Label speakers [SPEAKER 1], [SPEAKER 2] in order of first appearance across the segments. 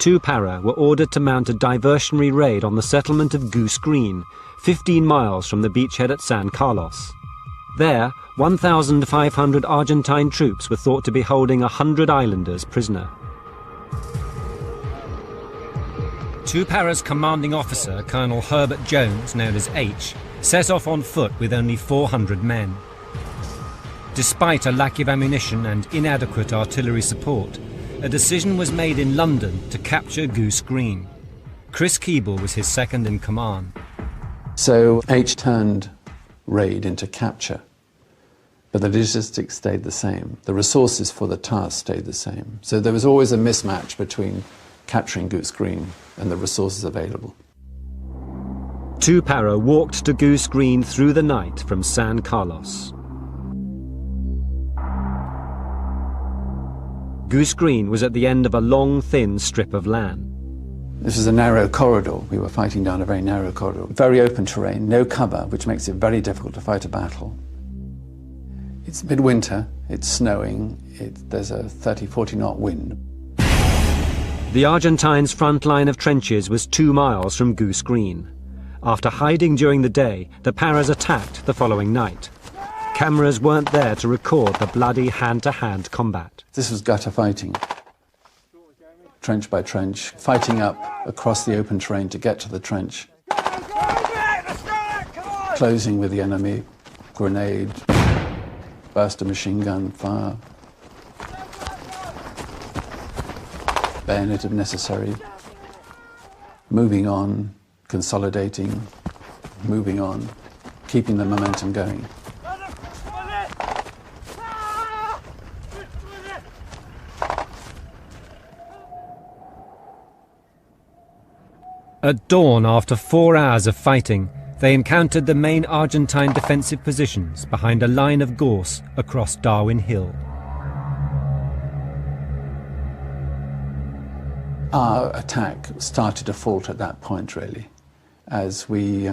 [SPEAKER 1] 2 para were ordered to mount a diversionary raid on the settlement of Goose Green, 15 miles from the beachhead at San Carlos. There, 1,500 Argentine troops were thought to be holding 100 islanders prisoner. 2 Para's commanding officer, Colonel Herbert Jones, known as H, set off on foot with only 400 men. Despite a lack of ammunition and inadequate artillery support, a decision was made in London to capture Goose Green. Chris Keeble was his second in command.
[SPEAKER 2] So H turned raid into capture, but the logistics stayed the same. The resources for the task stayed the same. So there was always a mismatch between capturing Goose Green and the resources available.
[SPEAKER 1] 2 Para walked to Goose Green through the night from San Carlos. Goose Green was at the end of a long, thin strip of land.
[SPEAKER 2] This was a narrow corridor. We were fighting down a very narrow corridor. Very open terrain, no cover, which makes it very difficult to fight a battle. It's midwinter, it's snowing, there's a 30-40 knot wind.
[SPEAKER 1] The Argentines' front line of trenches was 2 miles from Goose Green. After hiding during the day, the Paras attacked the following night. Cameras weren't there to record the bloody hand-to-hand combat.
[SPEAKER 2] This was gutter fighting, trench by trench, fighting up across the open terrain to get to the trench. Closing with the enemy, grenade, burst of machine gun fire, bayonet if necessary, moving on, consolidating, moving on, keeping the momentum going.
[SPEAKER 1] At dawn, after 4 hours of fighting, they encountered the main Argentine defensive positions behind a line of gorse across Darwin Hill.
[SPEAKER 2] Our attack started to falter at that point, really, as we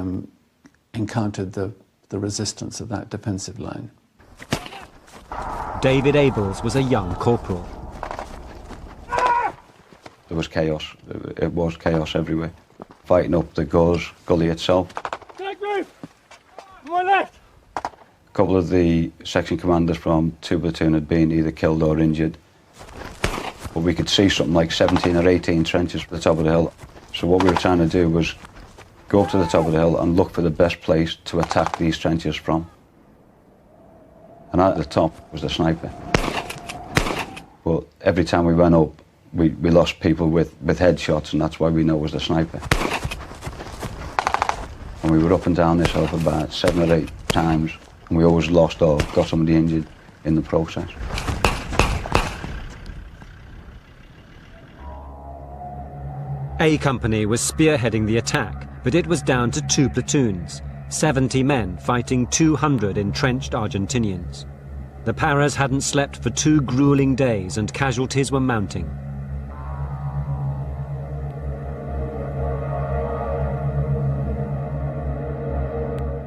[SPEAKER 2] encountered the resistance of that defensive line.
[SPEAKER 1] David Abels was a young corporal.
[SPEAKER 3] There was chaos. It was chaos everywhere. Fighting up the gully itself.
[SPEAKER 4] Take move! My left!
[SPEAKER 3] A couple of the section commanders from 2 platoon had been either killed or injured. But we could see something like 17 or 18 trenches at the top of the hill. So what we were trying to do was go up to the top of the hill and look for the best place to attack these trenches from. And at the top was the sniper. But every time we went up, we lost people with headshots, and that's why we know it was the sniper. And we were up and down this hill for about 7 or 8 times, and we always lost or got somebody injured in the process.
[SPEAKER 1] A Company was spearheading the attack, but it was down to 2 platoons, 70 men fighting 200 entrenched Argentinians. The Paras hadn't slept for 2 grueling days, and casualties were mounting.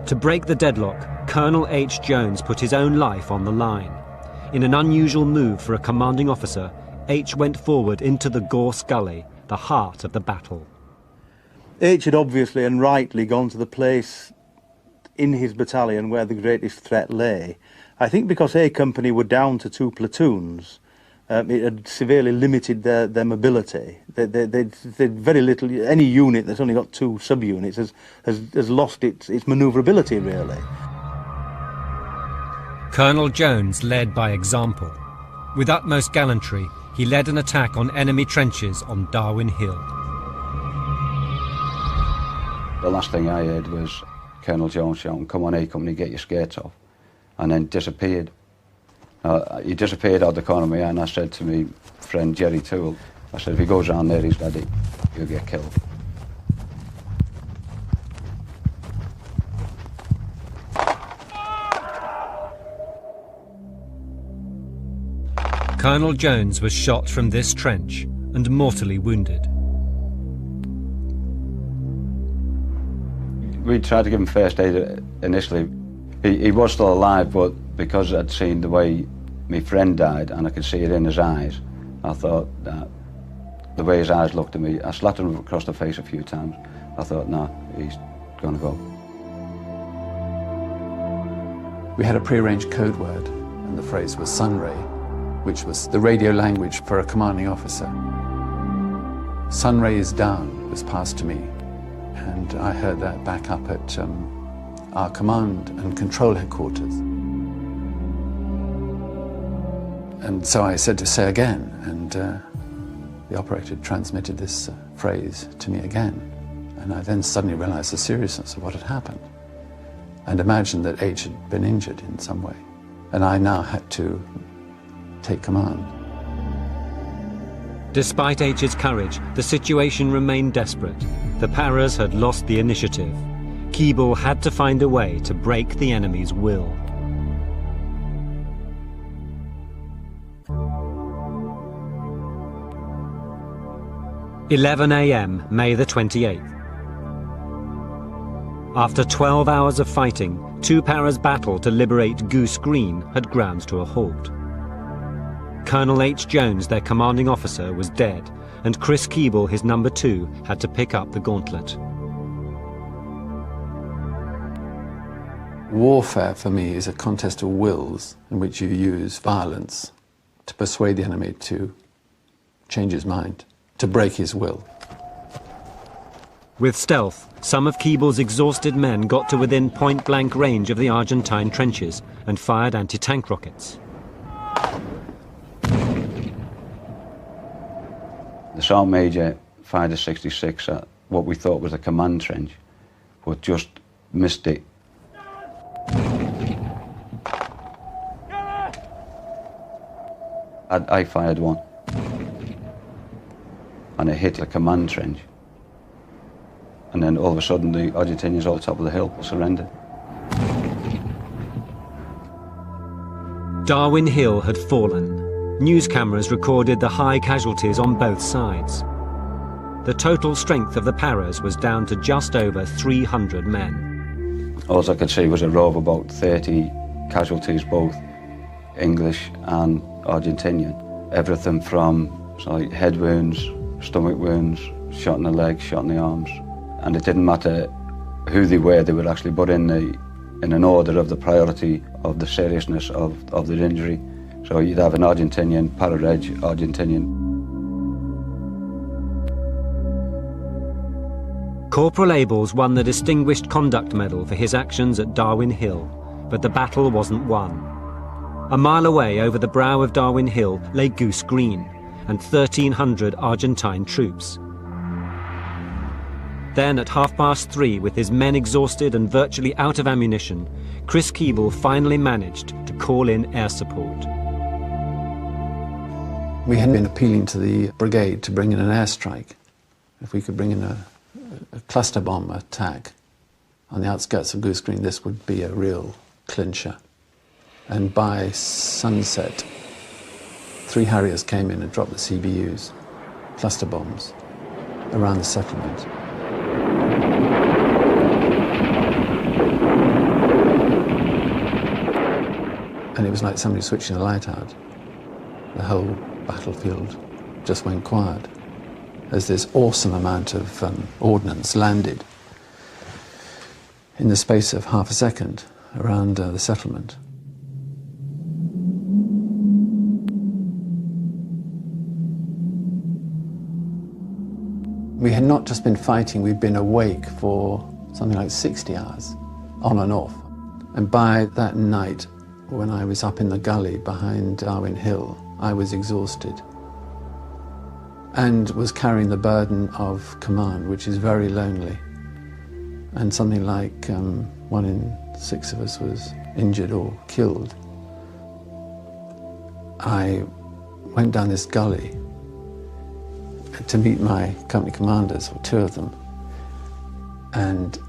[SPEAKER 1] To break the deadlock, Colonel H. Jones put his own life on the line. In an unusual move for a commanding officer, H went forward into the Gorse Gully, the heart of the battle.
[SPEAKER 5] H had obviously and rightly gone to the place in his battalion where the greatest threat lay. I think because A Company were down to 2 platoons, it had severely limited their mobility. They'd very little. Any unit that's only got 2 subunits has lost its manoeuvrability, really.
[SPEAKER 1] Colonel Jones led by example. With utmost gallantry, he led an attack on enemy trenches on Darwin Hill.
[SPEAKER 3] The last thing I heard was Colonel Jones shouting, "Come on, A Company, get your skates off," and then disappeared. He disappeared out the corner of my eye, and I said to my friend Jerry Toole, I said, if he goes around there, he's dead, he'll get killed.
[SPEAKER 1] Colonel Jones was shot from this trench and mortally wounded.
[SPEAKER 3] We tried to give him first aid initially. He was still alive, but because I'd seen the way my friend died and I could see it in his eyes, I thought that The way his eyes looked at me, I slapped him across the face a few times. I thought, nah, he's gonna go.
[SPEAKER 2] We had a prearranged code word, and the phrase was Sunray, which was the radio language for a commanding officer. Sunray is down was passed to me, and I heard that back up at our command and control headquarters. And so I said to say again, and the operator transmitted this phrase to me again. And I then suddenly realized the seriousness of what had happened and imagined that H had been injured in some way. And I now had to take command.
[SPEAKER 1] Despite H's courage, the situation remained desperate. The Paras had lost the initiative. Keeble had to find a way to break the enemy's will. "11 a.m., May the 28th. After 12 hours of fighting, two Paras' battle to liberate Goose Green had ground to a halt. Colonel H. Jones, their commanding officer, was dead, and Chris Keeble, his number 2, had to pick up the gauntlet.
[SPEAKER 2] Warfare for me is a contest of wills in which you use violence to persuade the enemy to change his mind, to break his will.
[SPEAKER 1] With stealth, some of Keeble's exhausted men got to within point-blank range of the Argentine trenches and fired anti-tank rockets.
[SPEAKER 3] The Sergeant Major fired a 66 at what we thought was a command trench, but just missed it. I fired one, and it hit the command trench. And then all of a sudden, the Argentinians on the top of the hill surrendered.
[SPEAKER 1] Darwin Hill had fallen. News cameras recorded the high casualties on both sides. The total strength of the Paras was down to just over 300 men.
[SPEAKER 3] All I could see was a row of about 30 casualties, both English and Argentinian. Everything from head wounds, stomach wounds, shot in the legs, shot in the arms. And it didn't matter who they were actually put in an order of the priority of the seriousness of their injury. So you'd have an Argentinian, Para-Reg, Argentinian.
[SPEAKER 1] Corporal Abels won the Distinguished Conduct Medal for his actions at Darwin Hill, but the battle wasn't won. A mile away over the brow of Darwin Hill lay Goose Green and 1,300 Argentine troops. Then at 3:30, with his men exhausted and virtually out of ammunition, Chris Keeble finally managed to call in air support.
[SPEAKER 2] We had been appealing to the brigade to bring in an airstrike. If we could bring in a cluster bomb attack on the outskirts of Goose Green, this would be a real clincher. And by sunset, 3 Harriers came in and dropped the CBUs, cluster bombs, around the settlement. And it was like somebody switching a light out. The whole battlefield just went quiet as this awesome amount of ordnance landed in the space of half a second around the settlement. We had not just been fighting, we'd been awake for something like 60 hours, on and off. And by that night, when I was up in the gully behind Darwin Hill, I was exhausted and was carrying the burden of command, which is very lonely. And something like 1 in 6 of us was injured or killed. I went down this gully to meet my company commanders, or 2 of them, and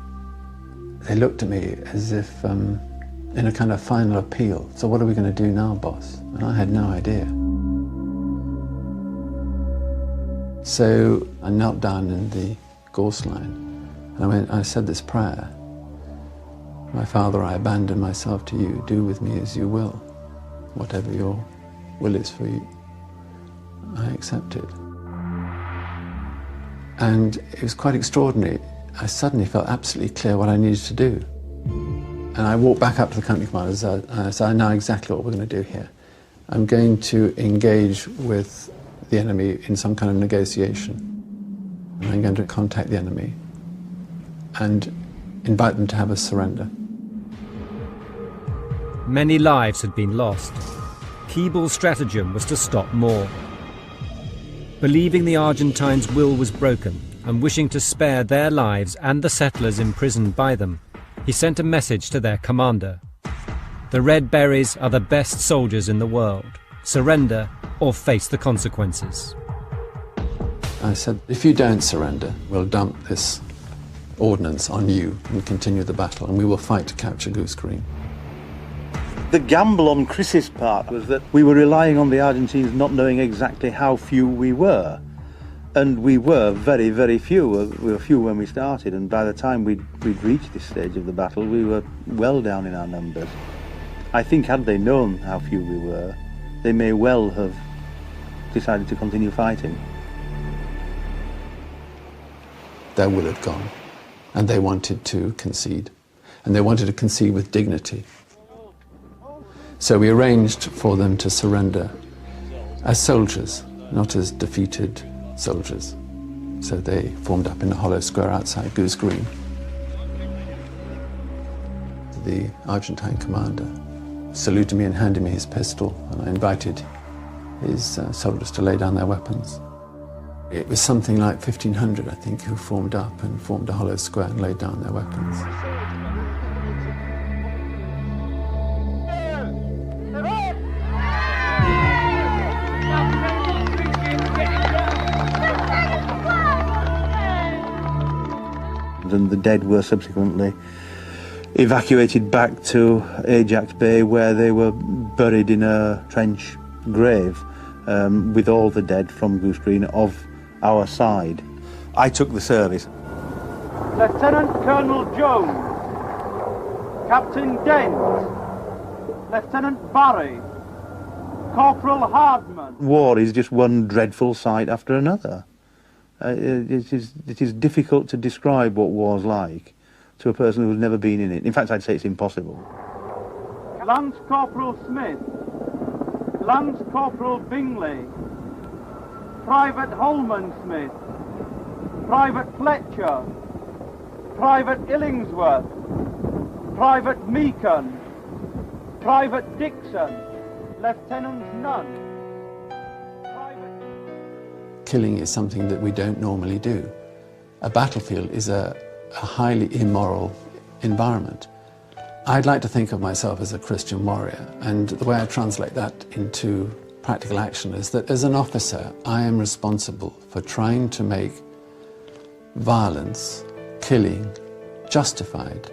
[SPEAKER 2] they looked at me as if in a kind of final appeal. So what are we going to do now, boss? And I had no idea. So I knelt down in the gorse line and I said this prayer. My Father, I abandon myself to you. Do with me as you will. Whatever your will is for you, I accept it. And it was quite extraordinary. I suddenly felt absolutely clear what I needed to do. And I walked back up to the company commanders and I said, I know exactly what we're going to do here. I'm going to engage with the enemy in some kind of negotiation. And I'm going to contact the enemy and invite them to have a surrender.
[SPEAKER 1] Many lives had been lost. Keeble's stratagem was to stop more. Believing the Argentines' will was broken and wishing to spare their lives and the settlers imprisoned by them, he sent a message to their commander. The Red Berets are the best soldiers in the world. Surrender or face the consequences.
[SPEAKER 2] I said, if you don't surrender, we'll dump this ordnance on you and continue the battle, and we will fight to capture Goose Green.
[SPEAKER 5] The gamble on Chris's part was that we were relying on the Argentines not knowing exactly how few we were. And we were very, very few. We were few when we started, and by the time we'd reached this stage of the battle, we were well down in our numbers. I think had they known how few we were, they may well have decided to continue fighting.
[SPEAKER 2] Their will had gone, and they wanted to concede. And they wanted to concede with dignity. So we arranged for them to surrender as soldiers, not as defeated soldiers. So they formed up in a hollow square outside Goose Green. The Argentine commander saluted me and handed me his pistol, and I invited his soldiers to lay down their weapons. It was something like 1,500, I think, who formed up and formed a hollow square and laid down their weapons.
[SPEAKER 5] And the dead were subsequently evacuated back to Ajax Bay, where they were buried in a trench grave with all the dead from Goose Green of our side. I took the service.
[SPEAKER 4] Lieutenant Colonel Jones, Captain Dent, Lieutenant Barry, Corporal Hardman.
[SPEAKER 5] War is just one dreadful sight after another. It is difficult to describe what war's like to a person who's never been in it. In fact, I'd say it's impossible.
[SPEAKER 4] Lance Corporal Smith, Lance Corporal Bingley, Private Holman Smith, Private Fletcher, Private Illingsworth, Private Meakin, Private Dixon, Lieutenant Nunn.
[SPEAKER 2] Killing is something that we don't normally do. A battlefield is a highly immoral environment. I'd like to think of myself as a Christian warrior, and the way I translate that into practical action is that as an officer, I am responsible for trying to make violence, killing, justified,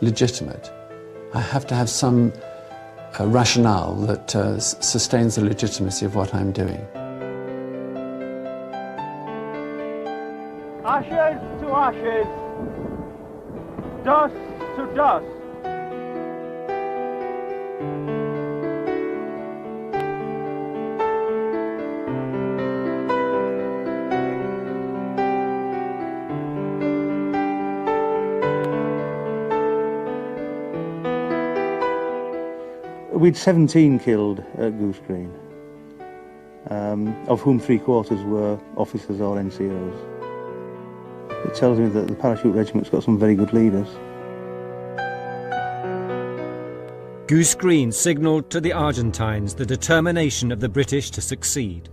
[SPEAKER 2] legitimate. I have to have some rationale that sustains the legitimacy of what I'm doing.
[SPEAKER 4] Ashes to ashes, dust to dust.
[SPEAKER 5] We'd 17 killed at Goose Green, of whom 3/4 were officers or NCOs. It tells me that the parachute regiment's got some very good leaders.
[SPEAKER 1] Goose Green signalled to the Argentines the determination of the British to succeed.